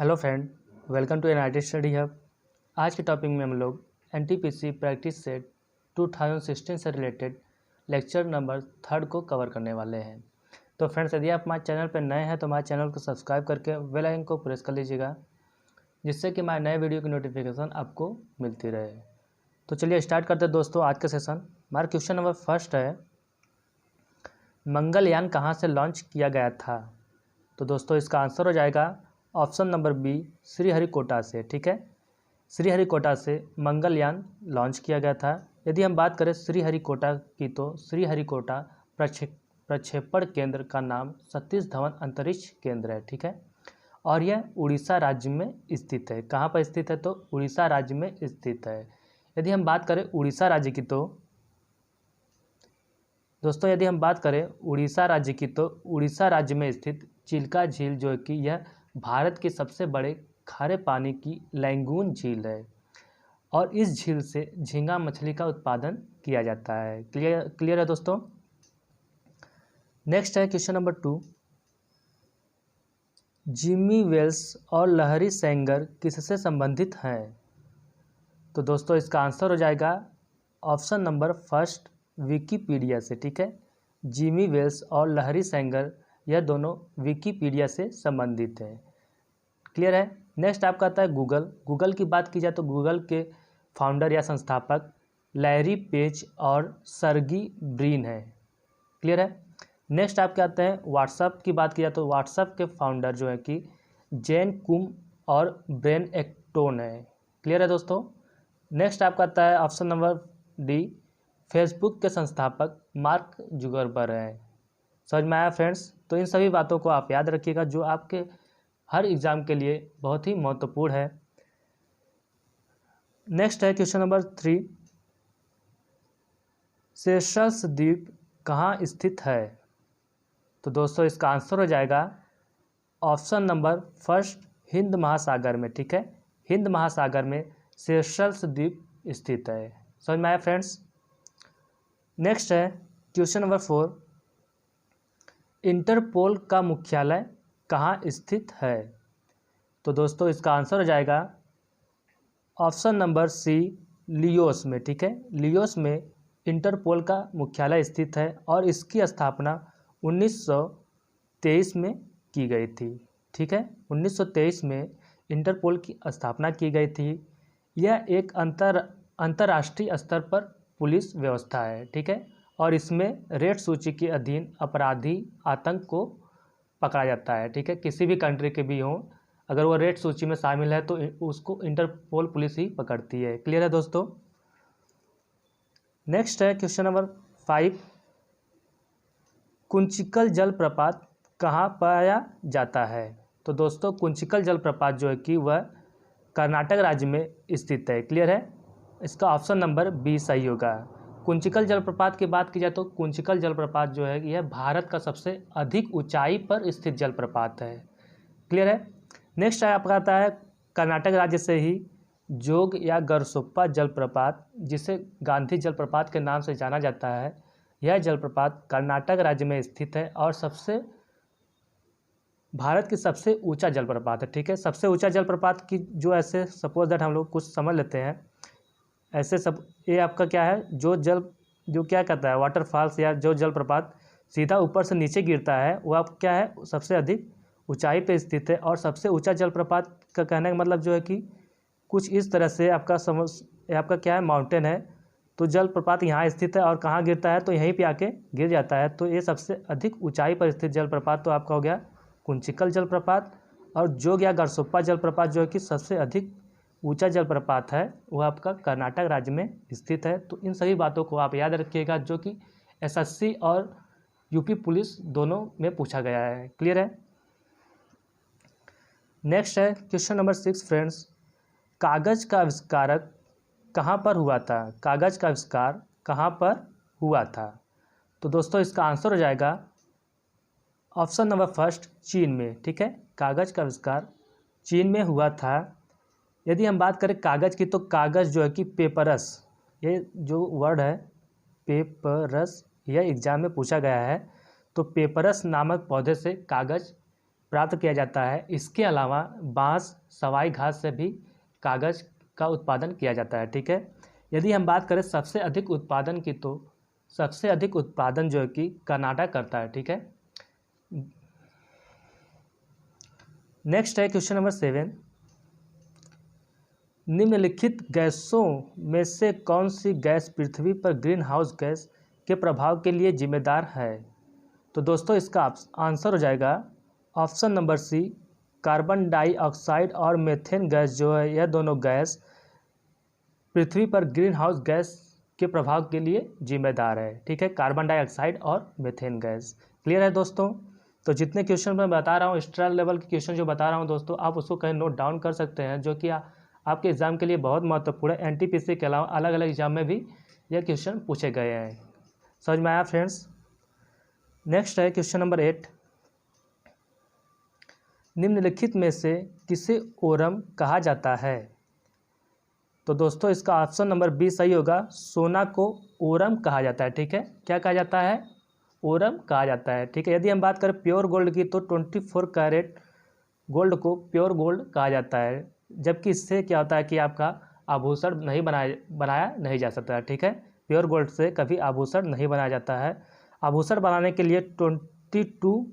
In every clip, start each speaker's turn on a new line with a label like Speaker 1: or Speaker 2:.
Speaker 1: Hello friend, welcome to NIT study hub. आज के topic में हम लोग एनटीपीसी प्रैक्टिस सेट 2016 से रिलेटेड लेक्चर नंबर 3 को कवर करने वाले हैं। तो फ्रेंड्स, यदि आप हमारे चैनल पर नए हैं तो हमारे चैनल को सब्सक्राइब करके बेल आइकन को प्रेस कर लीजिएगा, जिससे कि हमारे नए वीडियो की नोटिफिकेशन आपको मिलती रहे। तो चलिए स्टार्ट करते हैं दोस्तों आज का सेशन। हमारा क्वेश्चन नंबर फर्स्ट है, मंगलयान कहाँ से लॉन्च किया गया था? तो दोस्तों इसका आंसर हो जाएगा ऑप्शन नंबर बी, श्रीहरिकोटा से। ठीक है, श्रीहरिकोटा से मंगलयान लॉन्च किया गया था। यदि हम बात करें श्रीहरिकोटा की, तो श्रीहरिकोटा प्रक्षेपण केंद्र का नाम सतीश धवन अंतरिक्ष केंद्र है। ठीक है, और यह उड़ीसा राज्य में स्थित है। कहाँ पर स्थित है? तो उड़ीसा राज्य में स्थित है। यदि हम बात करें उड़ीसा राज्य की, तो दोस्तों यदि हम बात करें उड़ीसा राज्य की, तो उड़ीसा राज्य में स्थित चिल्का झील जो है कि यह भारत के सबसे बड़े खारे पानी की लैंगून झील है, और इस झील से झींगा मछली का उत्पादन किया जाता है। क्लियर है दोस्तों। नेक्स्ट है क्वेश्चन नंबर 2, जिमी वेल्स और लहरी सेंगर किससे संबंधित हैं? तो दोस्तों इसका आंसर हो जाएगा ऑप्शन नंबर फर्स्ट, विकीपीडिया से। ठीक है, जिमी वेल्स और लहरी सेंगर यह दोनों विकीपीडिया से संबंधित हैं। क्लियर है। नेक्स्ट आपका आता है गूगल की बात की जाए तो गूगल के फाउंडर या संस्थापक लैरी पेज और सर्गी ब्रिन है। क्लियर है। नेक्स्ट आपके आते हैं व्हाट्सएप की बात की जाए तो व्हाट्सएप के फाउंडर जो है कि जेन कुम और ब्रेन एक्टोन है। क्लियर है दोस्तों। नेक्स्ट आपका आता है ऑप्शन नंबर डी, फेसबुक के संस्थापक मार्क जुगरबर्ग हैं। समझ में आया फ्रेंड्स? तो इन सभी बातों को आप याद रखिएगा, जो आपके हर एग्ज़ाम के लिए बहुत ही महत्वपूर्ण है। नेक्स्ट है क्वेश्चन नंबर 3, सेशल्स द्वीप कहाँ स्थित है? तो दोस्तों इसका आंसर हो जाएगा ऑप्शन नंबर फर्स्ट, हिंद महासागर में। ठीक है, हिंद महासागर में सेशल्स द्वीप स्थित है। समझ में आया फ्रेंड्स? नेक्स्ट है क्वेश्चन नंबर 4, इंटरपोल का मुख्यालय कहाँ स्थित है? तो दोस्तों इसका आंसर हो जाएगा ऑप्शन नंबर सी, लियोस में। ठीक है, लियोस में इंटरपोल का मुख्यालय स्थित है, और इसकी स्थापना 1923 में की गई थी। ठीक है, 1923 में इंटरपोल की स्थापना की गई थी। यह एक अंतर्राष्ट्रीय स्तर पर पुलिस व्यवस्था है। ठीक है, और इसमें रेड सूची के अधीन अपराधी आतंक को पकड़ा जाता है। ठीक है, किसी भी कंट्री के भी हों, अगर वो रेड सूची में शामिल है तो उसको इंटरपोल पुलिस ही पकड़ती है। क्लियर है दोस्तों। नेक्स्ट है क्वेश्चन नंबर 5, कुंचिकल जलप्रपात कहाँ पाया जाता है? तो दोस्तों कुंचिकल जलप्रपात जो है कि वह कर्नाटक राज्य में स्थित है। क्लियर है, इसका ऑप्शन नंबर बी सही होगा। कुंचिकल जलप्रपात की बात की जाए तो कुंचिकल जलप्रपात जो है यह भारत का सबसे अधिक ऊंचाई पर स्थित जलप्रपात है। क्लियर है। नेक्स्ट आपका आता है कर्नाटक राज्य से ही जोग या गरसोप्पा जलप्रपात, जिसे गांधी जलप्रपात के नाम से जाना जाता है। यह जलप्रपात कर्नाटक राज्य में स्थित है और भारत की सबसे ऊंचा जलप्रपात है। ठीक है, सबसे ऊंचा जलप्रपात की जो ऐसे सपोज दैट हम लोग कुछ समझ लेते हैं ऐसे सब, ये आपका क्या है, जो क्या कहता है वाटरफॉल्स या जो जलप्रपात सीधा ऊपर से नीचे गिरता है, वो आप क्या है सबसे अधिक ऊंचाई पे स्थित है। और सबसे ऊंचा जलप्रपात का कहने का मतलब जो है कि कुछ इस तरह से आपका क्या है माउंटेन है, तो जलप्रपात यहाँ स्थित है और कहाँ गिरता है तो यहीं पे आके गिर जाता है। तो ये सबसे अधिक ऊंचाई पर स्थित जलप्रपात तो आपका हो गया कुंचिकल जलप्रपात। और जोग या गरसोप्पा जलप्रपात जो है कि सबसे अधिक ऊंचा जलप्रपात है, वो आपका कर्नाटक राज्य में स्थित है। तो इन सभी बातों को आप याद रखिएगा, जो कि एसएससी और यूपी पुलिस दोनों में पूछा गया है। क्लियर है। नेक्स्ट है क्वेश्चन नंबर 6 फ्रेंड्स, कागज़ का आविष्कारक कहाँ पर हुआ था? कागज़ का आविष्कार कहाँ पर हुआ था? तो दोस्तों इसका आंसर हो जाएगा ऑप्शन नंबर फर्स्ट, चीन में। ठीक है, कागज़ का आविष्कार चीन में हुआ था। यदि हम बात करें कागज़ की, तो कागज़ जो है कि पेपरस, ये जो वर्ड है पेपरस, यह एग्जाम में पूछा गया है। तो पेपरस नामक पौधे से कागज़ प्राप्त किया जाता है। इसके अलावा बांस, सवाई घास से भी कागज़ का उत्पादन किया जाता है। ठीक है, यदि हम बात करें सबसे अधिक उत्पादन की, तो सबसे अधिक उत्पादन जो है कि कनाडा करता है। ठीक है, नेक्स्ट है क्वेश्चन नंबर 7। निम्नलिखित गैसों में से कौन सी गैस पृथ्वी पर ग्रीन हाउस गैस के प्रभाव के लिए जिम्मेदार है? तो दोस्तों इसका आंसर हो जाएगा option number C, carbon dioxide और मीथेन गैस जो है, यह दोनों गैस पृथ्वी पर ग्रीन हाउस गैस के प्रभाव के लिए जिम्मेदार है। ठीक है, कार्बन डाइऑक्साइड और मीथेन गैस। क्लियर है दोस्तों? तो जितने क्वेश्चन मैं बता रहा हूँ, एक्स्ट्रा लेवल के क्वेश्चन जो बता रहा हूँ दोस्तों, आप उसको कहीं नोट डाउन कर सकते हैं, जो कि आपके एग्ज़ाम के लिए बहुत महत्वपूर्ण है। एनटीपीसी के अलावा अलग अलग एग्जाम में भी यह क्वेश्चन पूछे गए हैं। समझ में आया फ्रेंड्स? नेक्स्ट है क्वेश्चन नंबर 8। निम्नलिखित में से किसे ओरम कहा जाता है? तो दोस्तों इसका ऑप्शन नंबर बी सही होगा, सोना को ओरम कहा जाता है। ठीक है, क्या कहा जाता है? ओरम कहा जाता है। ठीक है, यदि हम बात करें प्योर गोल्ड की, तो 24 कैरेट गोल्ड को प्योर गोल्ड कहा जाता है, जबकि इससे क्या होता है कि आपका आभूषण नहीं बनाया नहीं जा सकता है। ठीक है, प्योर गोल्ड से कभी आभूषण नहीं बनाया जाता है। आभूषण बनाने के लिए 22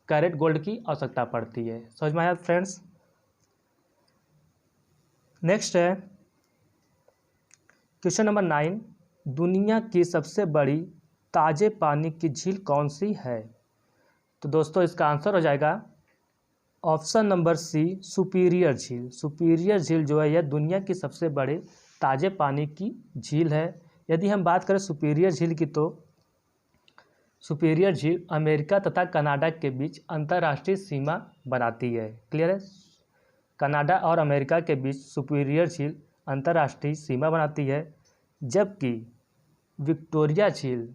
Speaker 1: कैरेट गोल्ड की आवश्यकता पड़ती है। समझ में आया फ्रेंड्स? नेक्स्ट है क्वेश्चन नंबर 9। दुनिया की सबसे बड़ी ताज़े पानी की झील कौन सी है? तो दोस्तों इसका आंसर हो जाएगा ऑप्शन नंबर सी, सुपीरियर झील। सुपीरियर झील जो है, यह दुनिया की सबसे बड़े ताज़े पानी की झील है। यदि हम बात करें सुपीरियर झील की, तो सुपीरियर झील अमेरिका तथा कनाडा के बीच अंतर्राष्ट्रीय सीमा बनाती है। क्लियर है? कनाडा और अमेरिका के बीच सुपीरियर झील अंतर्राष्ट्रीय सीमा बनाती है, जबकि विक्टोरिया झील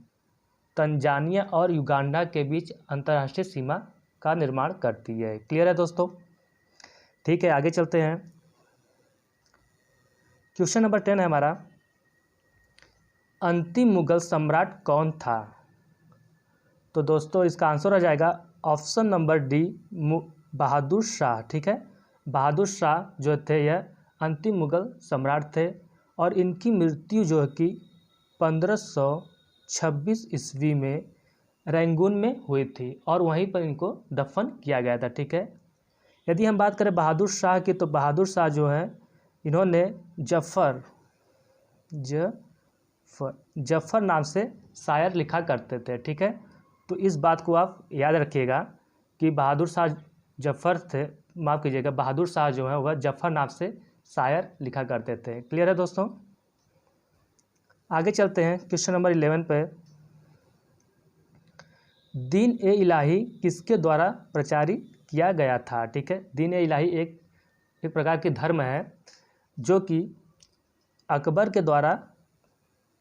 Speaker 1: तंजानिया और युगांडा के बीच अंतर्राष्ट्रीय सीमा का निर्माण करती है। क्लियर है दोस्तों? ठीक है, आगे चलते हैं। क्वेश्चन नंबर 10 है हमारा, अंतिम मुगल सम्राट कौन था? तो दोस्तों इसका आंसर हो जाएगा option number D, Bahadur Shah. ठीक है, बहादुर शाह जो थे यह अंतिम मुगल सम्राट थे, और इनकी मृत्यु जो है कि 1526 ईस्वी में रंगून में हुई थी, और वहीं पर इनको दफन किया गया था। ठीक है, यदि हम बात करें बहादुर शाह की, तो बहादुर शाह जो हैं, इन्होंने जफ़र नाम से शायर लिखा करते थे। ठीक है, तो इस बात को आप याद रखिएगा कि बहादुर शाह जफ़र थे, माफ़ कीजिएगा, बहादुर शाह जो है वह जफ़र नाम से शायर लिखा करते थे। क्लियर है दोस्तों? आगे चलते हैं क्वेश्चन नंबर 11 पे। दीन ए इलाही किसके द्वारा प्रचारित किया गया था? ठीक है, दीन ए इलाही एक प्रकार की धर्म है जो कि अकबर के द्वारा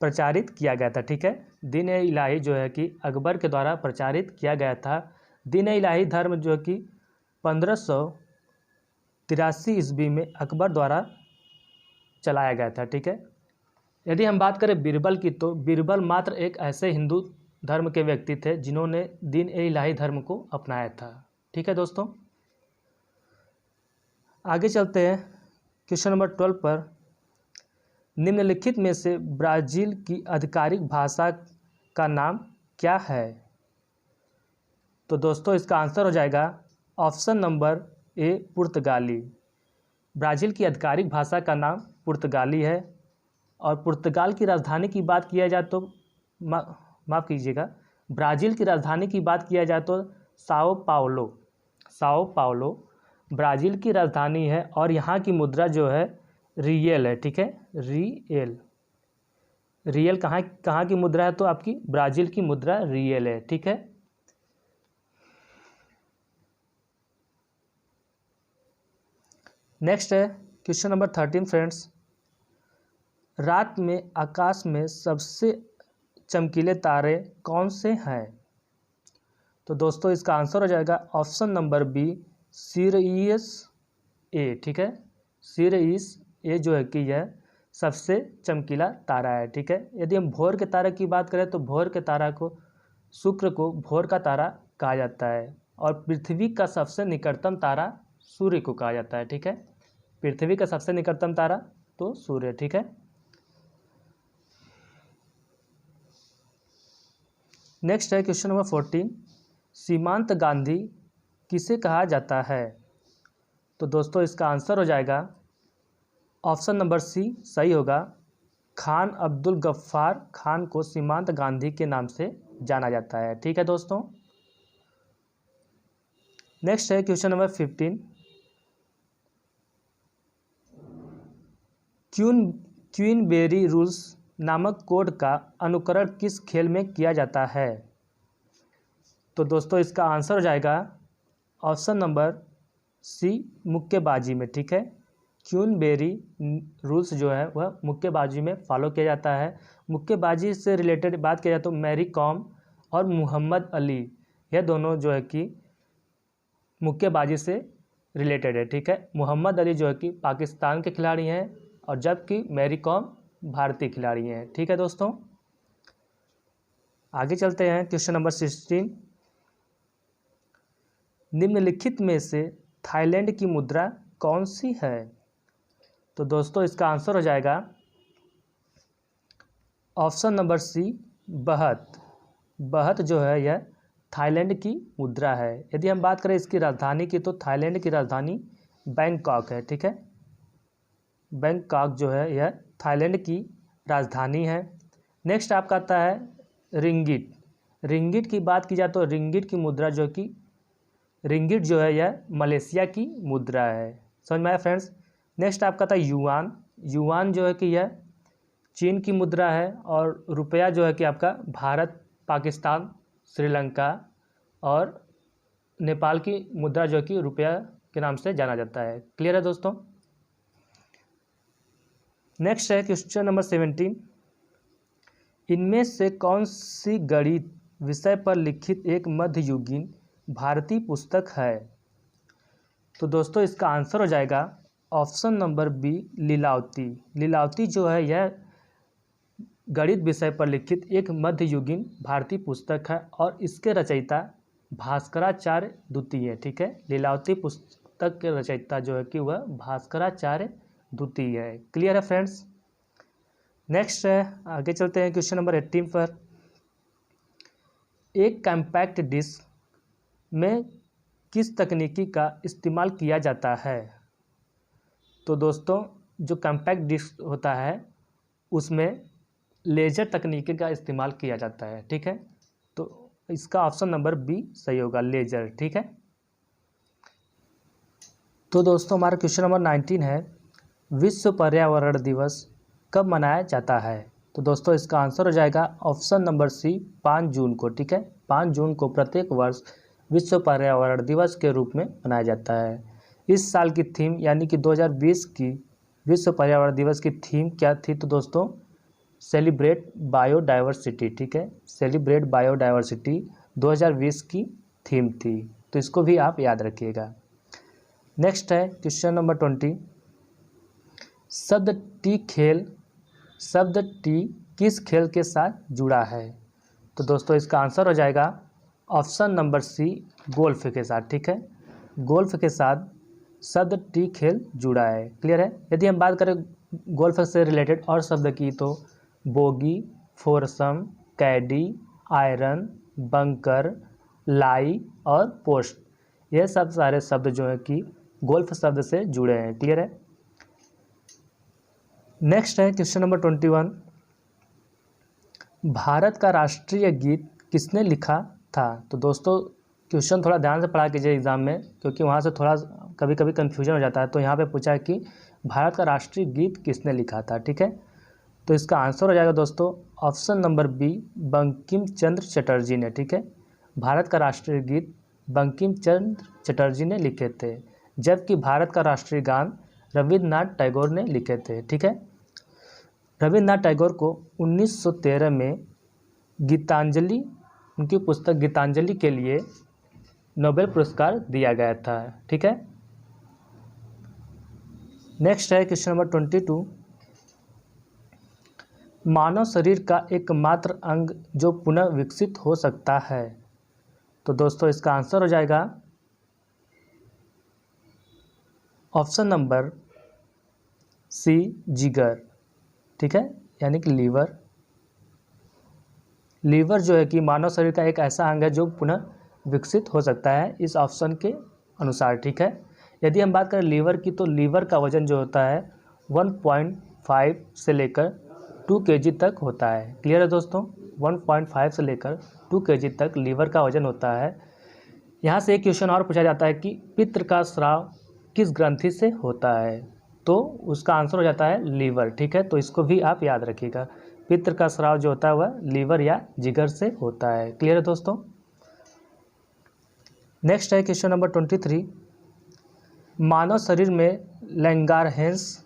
Speaker 1: प्रचारित किया गया था। ठीक है, दीन ए इलाही जो है कि अकबर के द्वारा प्रचारित किया गया था। दीन ए इलाही धर्म जो कि 1583 ईस्वी में अकबर द्वारा चलाया गया था। ठीक है, यदि हम बात करें बीरबल की, तो बीरबल मात्र एक ऐसे हिंदू धर्म के व्यक्ति थे जिन्होंने दीन ए इलाही धर्म को अपनाया था। ठीक है दोस्तों, आगे चलते हैं क्वेश्चन नंबर 12 पर। निम्नलिखित में से ब्राज़ील की आधिकारिक भाषा का नाम क्या है? तो दोस्तों इसका आंसर हो जाएगा ऑप्शन नंबर ए, पुर्तगाली। ब्राज़ील की आधिकारिक भाषा का नाम पुर्तगाली है, और पुर्तगाल की राजधानी की बात किया जाए तो माफ़ कीजिएगा, ब्राज़ील की राजधानी की बात किया जाए तो साओ पाउलो ब्राज़ील की राजधानी है, और यहाँ की मुद्रा जो है रियल है। ठीक है, रियल कहाँ की मुद्रा है? तो आपकी ब्राज़ील की मुद्रा रियल है। ठीक है, नेक्स्ट है क्वेश्चन नंबर 13 फ्रेंड्स। रात में आकाश में सबसे चमकीले तारे कौन से हैं? तो दोस्तों इसका आंसर हो जाएगा ऑप्शन नंबर बी, सिरियस ए। ठीक है, सिरियस ए जो है कि यह सबसे चमकीला तारा है। ठीक है, यदि हम भोर के तारे की बात करें, तो भोर के तारा को, शुक्र को भोर का तारा कहा जाता है, और पृथ्वी का सबसे निकटतम तारा सूर्य को कहा जाता है। ठीक है, पृथ्वी का सबसे निकटतम तारा तो सूर्य। ठीक है, नेक्स्ट है क्वेश्चन नंबर 14, सीमांत गांधी किसे कहा जाता है? तो दोस्तों इसका आंसर हो जाएगा ऑप्शन नंबर सी सही होगा, खान अब्दुल गफ्फार खान को सीमांत गांधी के नाम से जाना जाता है। ठीक है दोस्तों, नेक्स्ट है क्वेश्चन नंबर 15, क्वीनबेरी रूल्स नामक कोड का अनुकरण किस खेल में किया जाता है? तो दोस्तों इसका आंसर हो जाएगा ऑप्शन नंबर सी मुक्केबाजी में। ठीक है, क्वीनबेरी रूल्स जो है वह मुक्केबाजी में फॉलो किया जाता है। मुक्केबाजी से रिलेटेड बात किया जाए तो मैरी कॉम और मोहम्मद अली, यह दोनों जो है कि मुक्केबाजी से रिलेटेड है। ठीक है, मोहम्मद अली जो है कि पाकिस्तान के खिलाड़ी हैं और जबकि मैरी कॉम भारतीय खिलाड़ी हैं। ठीक है दोस्तों, आगे चलते हैं क्वेश्चन नंबर 16, निम्नलिखित में से थाईलैंड की मुद्रा कौन सी है? तो दोस्तों इसका आंसर हो जाएगा ऑप्शन नंबर सी बहत। बहत जो है यह थाईलैंड की मुद्रा है। यदि हम बात करें इसकी राजधानी की तो थाईलैंड की राजधानी बैंकॉक है। ठीक है, बैंकॉक जो है यह थाईलैंड की राजधानी है। नेक्स्ट आपका आता है रिंगिट। रिंगिट की बात की जाए तो रिंगिट की मुद्रा जो कि रिंगिट जो है यह मलेशिया की मुद्रा है। समझ में आया फ्रेंड्स। नेक्स्ट आपका था युआन। युआन जो है कि यह चीन की मुद्रा है और रुपया जो है कि आपका भारत, पाकिस्तान, श्रीलंका और नेपाल की मुद्रा जो है कि रुपया के नाम से जाना जाता है। क्लियर है दोस्तों। नेक्स्ट है क्वेश्चन नंबर 17, इनमें से कौन सी गणित विषय पर लिखित एक मध्ययुगीन भारतीय पुस्तक है? तो दोस्तों इसका आंसर हो जाएगा option number B Lilavati. Lilavati जो है यह गणित विषय पर लिखित एक मध्ययुगीन भारतीय पुस्तक है और इसके रचयिता भास्कराचार्य द्वितीय। ठीक है, लीलावती पुस्तक के रचयिता जो है कि वह भास्कराचार्य द्वितीय है। क्लियर है फ्रेंड्स। नेक्स्ट है, आगे चलते हैं क्वेश्चन नंबर 18 पर, एक कॉम्पैक्ट डिस्क में किस तकनीकी का इस्तेमाल किया जाता है? तो दोस्तों जो कॉम्पैक्ट डिस्क होता है उसमें लेजर तकनीकी का इस्तेमाल किया जाता है। ठीक है, तो इसका ऑप्शन नंबर बी सही होगा, लेजर। ठीक है, तो दोस्तों हमारा क्वेश्चन नंबर 19 है, विश्व पर्यावरण दिवस कब मनाया जाता है? तो दोस्तों इसका आंसर हो जाएगा ऑप्शन नंबर सी 5 जून को। ठीक है, 5 जून को प्रत्येक वर्ष विश्व पर्यावरण दिवस के रूप में मनाया जाता है। इस साल की थीम यानी कि 2020 की विश्व पर्यावरण दिवस की थीम क्या थी? तो दोस्तों सेलिब्रेट बायोडाइवर्सिटी। ठीक है, सेलिब्रेट बायोडाइवर्सिटी 2020 की थीम थी, तो इसको भी आप याद रखिएगा। नेक्स्ट है क्वेश्चन नंबर 20, शब्द टी किस खेल के साथ जुड़ा है? तो दोस्तों इसका आंसर हो जाएगा ऑप्शन नंबर सी गोल्फ के साथ। ठीक है, गोल्फ के साथ शब्द टी खेल जुड़ा है। क्लियर है। यदि हम बात करें गोल्फ से रिलेटेड और शब्द की तो बोगी, फोरसम, कैडी, आयरन, बंकर, लाई और पोस्ट, ये सब सारे शब्द जो है कि गोल्फ शब्द से जुड़े हैं। क्लियर है। नेक्स्ट है क्वेश्चन नंबर 21, भारत का राष्ट्रीय गीत किसने लिखा था? तो दोस्तों क्वेश्चन थोड़ा ध्यान से पढ़ा कीजिए एग्जाम में, क्योंकि वहाँ से थोड़ा कभी कभी कन्फ्यूजन हो जाता है। तो यहाँ पे पूछा है कि भारत का राष्ट्रीय गीत किसने लिखा था। ठीक है, तो इसका आंसर हो जाएगा दोस्तों option number B Bankim Chandra Chatterjee ने। ठीक है, भारत का राष्ट्रीय गीत बंकिम चंद्र चटर्जी ने लिखे थे, जबकि भारत का राष्ट्रीय गान रविन्द्रनाथ टैगोर ने लिखे थे। ठीक है, रविन्द्रनाथ टैगोर को 1913 में गीतांजलि, उनकी पुस्तक गीतांजलि के लिए नोबेल पुरस्कार दिया गया था। ठीक है। नेक्स्ट है क्वेश्चन नंबर 22, मानव शरीर का एकमात्र अंग जो पुनः विकसित हो सकता है। तो दोस्तों इसका आंसर हो जाएगा ऑप्शन नंबर सी, जिगर। ठीक है, यानी कि लीवर। लीवर जो है कि मानव शरीर का एक ऐसा अंग है जो पुनः विकसित हो सकता है इस ऑप्शन के अनुसार। ठीक है, यदि हम बात करें लीवर की, तो लीवर का वजन जो होता है 1.5 से लेकर 2 kg तक होता है। क्लियर है दोस्तों, 1.5 से लेकर 2 kg तक लीवर का वजन होता है। यहाँ से एक क्वेश्चन और पूछा जाता है कि पित्त का स्राव किस ग्रंथि से होता है, तो उसका आंसर हो जाता है लीवर। ठीक है, तो इसको भी आप याद रखिएगा, पित्त का स्राव जो होता है वह लीवर या जिगर से होता है। क्लियर है दोस्तों। नेक्स्ट है क्वेश्चन नंबर 23। मानव शरीर में लैंगारहेंस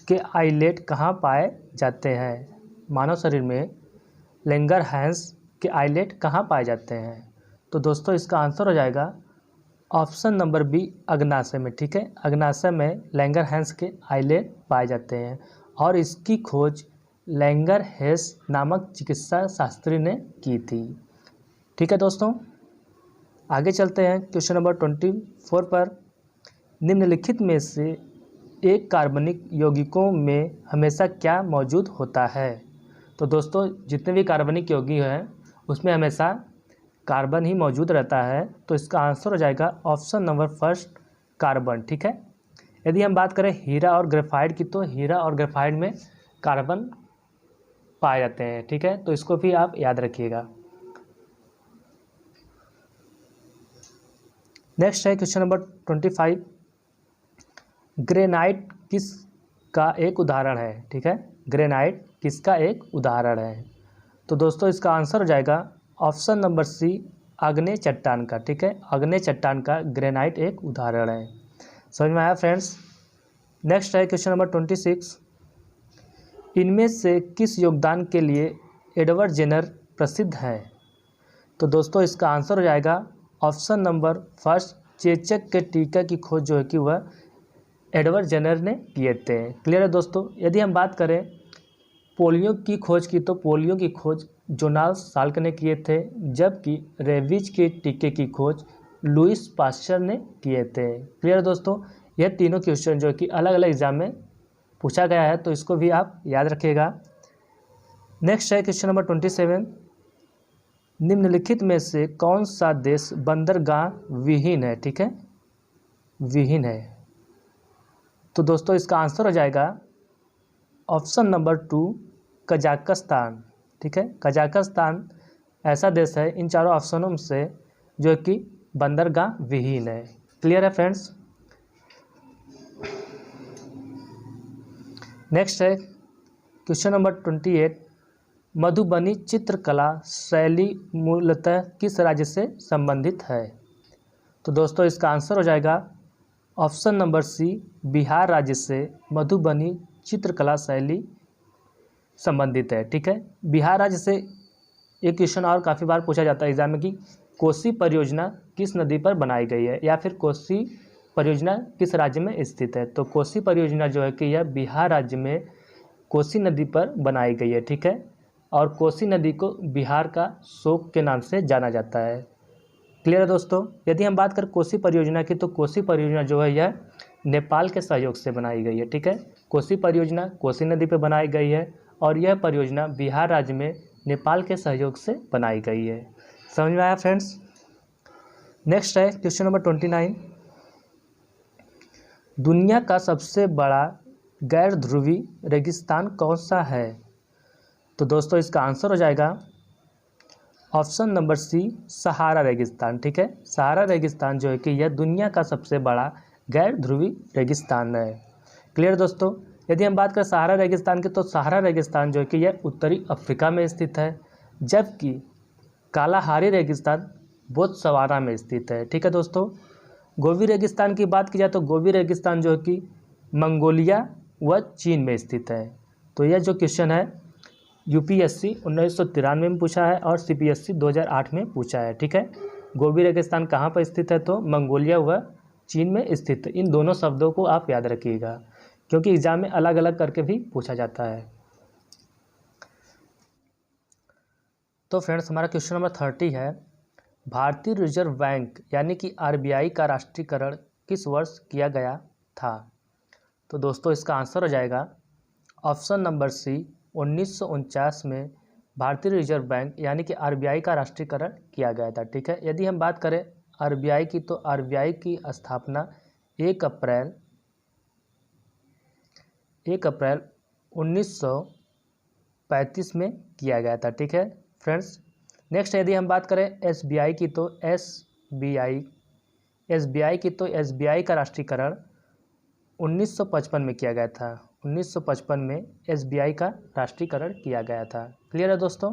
Speaker 1: के आइलेट कहाँ पाए जाते हैं? मानव शरीर में लैंगारहेंस के आइलेट कहाँ पाए जाते हैं? तो दोस्तों इसका आंसर हो जाएगा ऑप्शन नंबर बी, अग्नाशय में। ठीक है, अग्नाशय में लैंगारहेंस के आइलेट पाए जाते हैं और इसकी खोज लैंगरहेंस नामक चिकित्सा शास्त्री ने की थी। ठीक है दोस्तों, आगे चलते हैं क्वेश्चन नंबर 24 पर। निम्नलिखित में से एक कार्बनिक यौगिकों में हमेशा क्या मौजूद होता है? तो दोस्तों जितने भी कार्बनिक यौगिक हैं उसमें हमेशा कार्बन ही मौजूद रहता है, तो इसका आंसर हो जाएगा ऑप्शन नंबर फर्स्ट, कार्बन। ठीक है, यदि हम बात करें हीरा और ग्रेफाइट की, तो हीरा और ग्रेफाइट में कार्बन पाए जाते हैं। ठीक है, तो इसको भी आप याद रखिएगा। नेक्स्ट है क्वेश्चन नंबर 25। ग्रेनाइट किस का एक उदाहरण है? ठीक है, ग्रेनाइट किसका एक उदाहरण है? तो दोस्तों इसका आंसर हो जाएगा ऑप्शन नंबर सी, आग्नेय चट्टान का। ठीक है, आग्नेय चट्टान का ग्रेनाइट एक उदाहरण है। समझ में आया फ्रेंड्स। नेक्स्ट है क्वेश्चन नंबर 26। इनमें से किस योगदान के लिए एडवर्ड जेनर प्रसिद्ध है? तो दोस्तों इसका आंसर हो जाएगा ऑप्शन नंबर फर्स्ट, चेचक के टीका की खोज जो है कि वह एडवर्ड जेनर ने किए थे। क्लियर है दोस्तों। यदि हम बात करें पोलियो की खोज की, तो पोलियो की खोज जोनास साल्क ने किए थे, जबकि रेबीज के टीके की खोज लुइस पास्चर ने किए थे। क्लियर है दोस्तों, यह तीनों क्वेश्चन जो कि अलग अलग एग्जाम में पूछा गया है, तो इसको भी आप याद रखिएगा। नेक्स्ट है क्वेश्चन नंबर 27। निम्नलिखित में से कौन सा देश बंदरगाह विहीन है? ठीक है, विहीन है। तो दोस्तों इसका आंसर हो जाएगा ऑप्शन नंबर 2, कजाकिस्तान। ठीक है, कजाकिस्तान ऐसा देश है इन चारों ऑप्शनों से जो कि बंदरगाह विहीन है। क्लियर है फ्रेंड्स। नेक्स्ट है क्वेश्चन नंबर 28। मधुबनी चित्रकला शैली मूलतः किस राज्य से संबंधित है? तो दोस्तों इसका आंसर हो जाएगा ऑप्शन नंबर सी, बिहार राज्य से मधुबनी चित्रकला शैली संबंधित है। ठीक है, बिहार राज्य से एक क्वेश्चन और काफ़ी बार पूछा जाता है एग्जाम में कि कोसी परियोजना किस नदी पर बनाई गई है, या फिर कोसी परियोजना किस राज्य में स्थित है? तो कोसी परियोजना जो है कि यह बिहार राज्य में कोसी नदी पर बनाई गई है। ठीक है, और कोसी नदी को बिहार का शोक के नाम से जाना जाता है। क्लियर है दोस्तों। यदि हम बात करें कोसी परियोजना की, तो कोसी परियोजना जो है यह नेपाल के सहयोग से बनाई गई है। ठीक है, कोसी परियोजना कोसी नदी पर बनाई गई है और यह परियोजना बिहार राज्य में नेपाल के सहयोग से बनाई गई है। समझ में आया फ्रेंड्स। नेक्स्ट है क्वेश्चन नंबर 29। दुनिया का सबसे बड़ा गैर ध्रुवी रेगिस्तान कौन सा है? तो दोस्तों इसका आंसर हो जाएगा ऑप्शन नंबर सी, सहारा रेगिस्तान। ठीक है, सहारा रेगिस्तान जो है कि यह दुनिया का सबसे बड़ा गैर ध्रुवी रेगिस्तान है। क्लियर दोस्तों। यदि हम बात करें सहारा रेगिस्तान की, तो सहारा रेगिस्तान जो है कि यह उत्तरी अफ्रीका में स्थित है, जबकि कालाहारी रेगिस्तान बोत्सवाना में स्थित है। ठीक है दोस्तों। गोबी रेगिस्तान की बात की जाए तो गोबी रेगिस्तान जो है कि मंगोलिया व चीन में स्थित है। तो यह जो क्वेश्चन है यूपीएससी 1993 में पूछा है और सीपीएससी 2008 में पूछा है। ठीक है, गोबी रेगिस्तान कहाँ पर स्थित है? तो मंगोलिया व चीन में स्थित। इन दोनों शब्दों को आप याद रखिएगा क्योंकि एग्जाम में अलग अलग करके भी पूछा जाता है। तो फ्रेंड्स हमारा क्वेश्चन नंबर 30 है, भारतीय रिजर्व बैंक यानी कि आरबीआई का राष्ट्रीयकरण किस वर्ष किया गया था? तो दोस्तों इसका आंसर हो जाएगा ऑप्शन नंबर सी 1949 में भारतीय रिजर्व बैंक यानी कि आरबीआई का राष्ट्रीयकरण किया गया था। ठीक है, यदि हम बात करें आरबीआई की, तो आरबीआई की स्थापना 1 अप्रैल 1935 में किया गया था। ठीक है फ्रेंड्स, नेक्स्ट यदि हम बात करें एसबीआई की, तो एसबीआई का राष्ट्रीयकरण 1955 में किया गया था। 1955 में एसबीआई का राष्ट्रीयकरण किया गया था। क्लियर है दोस्तों?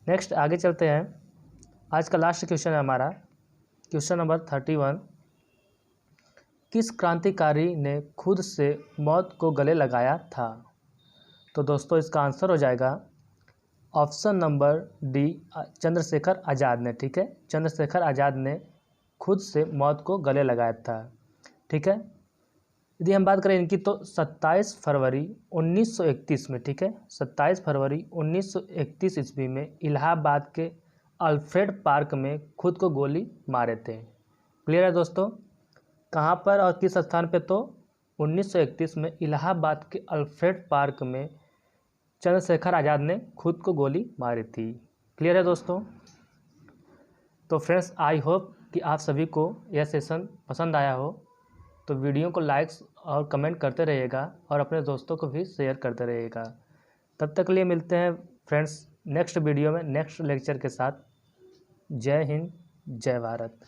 Speaker 1: नेक्स्ट आगे चलते हैं। आज का लास्ट क्वेश्चन है हमारा क्वेश्चन नंबर 31। किस क्रांतिकारी ने खुद से मौत को गले लगाया था? तो दोस्तों इसका आंसर हो जाएगा option number D Chandrashekhar Azad ने। ठीक है, चंद्रशेखर आज़ाद ने खुद से मौत को गले लगाया था। ठीक है, यदि हम बात करें इनकी, तो 27 फरवरी 1931 में, ठीक है, 27 फरवरी 1931 ईस्वी में इलाहाबाद के अल्फ्रेड पार्क में खुद को गोली मारे थे। क्लियर है दोस्तों? कहाँ पर और किस स्थान पे? तो 1931 में इलाहाबाद के अल्फ्रेड पार्क में चंद्रशेखर आज़ाद ने खुद को गोली मारी थी। क्लियर है दोस्तों? तो फ्रेंड्स, आई होप कि आप सभी को यह सेशन पसंद आया हो। तो वीडियो को लाइक्स और कमेंट करते रहिएगा और अपने दोस्तों को भी शेयर करते रहिएगा। तब तक के लिए मिलते हैं फ्रेंड्स नेक्स्ट वीडियो में नेक्स्ट लेक्चर के साथ। जय हिंद, जय भारत।